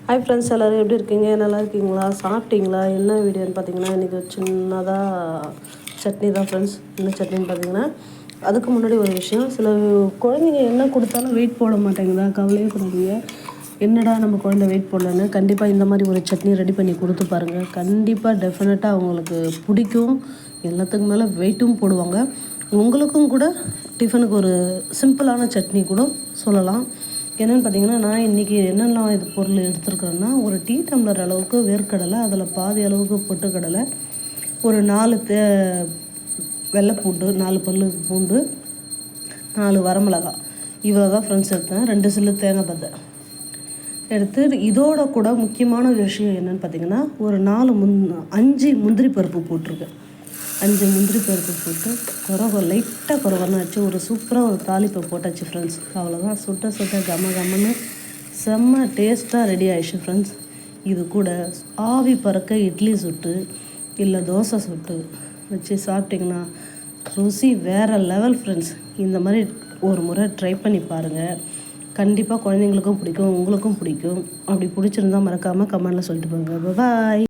Hi friends, எல்லோரும் எப்படி இருக்கீங்க? நல்லா இருக்கீங்களா? சாப்பிட்டீங்களா? என்ன வீடியோன்னு பார்த்தீங்கன்னா, இன்றைக்கி சின்னதாக சட்னி தான் ஃப்ரெண்ட்ஸ். என்ன சட்னின்னு பார்த்தீங்கன்னா, அதுக்கு முன்னாடி ஒரு விஷயம். சில குழந்தைங்க என்ன கொடுத்தாலும் வெயிட் போட மாட்டேங்குதா? கவலையே படாதீங்க. என்னடா நம்ம குழந்தை வெயிட் போடலன்னு கண்டிப்பாக இந்த மாதிரி ஒரு சட்னி ரெடி பண்ணி கொடுத்து பாருங்கள். கண்டிப்பாக டெஃபினட்டாக அவங்களுக்கு பிடிக்கும். எல்லாத்துக்கு மேலே வெயிட்டும் போடுவாங்க. உங்களுக்கும் கூட டிஃபனுக்கு ஒரு சிம்பிளான சட்னி கூட சொல்லலாம். என்னென்னு பார்த்தீங்கன்னா, நான் இன்றைக்கி என்னெல்லாம் இது பொருள் எடுத்துருக்குறேன்னா, ஒரு டீ டம்ளர் அளவுக்கு வேர்க்கடலை, அதில் பாதி அளவுக்கு பொட்டுக்கடலை, ஒரு 4 வெள்ளைப்பூண்டு, 4 பல் பூண்டு, 4 வரமிளகா, இவ்வளோ தான் ஃப்ரெண்ட்ஸ் எடுத்தேன். 2 சில்லு தேங்காய் பத்தை எடுத்து, இதோட கூட முக்கியமான விஷயம் என்னென்னு பார்த்தீங்கன்னா, ஒரு 5 முந்திரி பருப்பு போட்டிருக்கேன். 5 முந்திரி பருப்பு போட்டு லைட்டாக குறவரன்னு வச்சு ஒரு சூப்பராக ஒரு தாளிப்பை போட்டாச்சு ஃப்ரெண்ட்ஸ். அவ்வளோதான், சுட்ட கம்மன்னு செம்ம டேஸ்ட்டாக ரெடி ஆகிடுச்சு ஃப்ரெண்ட்ஸ். இது கூட ஆவி பறக்க இட்லி சுட்டு இல்லை தோசை சுட்டு வச்சு சாப்பிட்டிங்கன்னா ருசி வேறு லெவல் ஃப்ரெண்ட்ஸ். இந்த மாதிரி ஒரு முறை ட்ரை பண்ணி பாருங்கள். கண்டிப்பாக குழந்தைங்களுக்கும் பிடிக்கும், உங்களுக்கும் பிடிக்கும். அப்படி பிடிச்சிருந்தா மறக்காமல் கமெண்டில் சொல்லிட்டு போங்க. பாய்.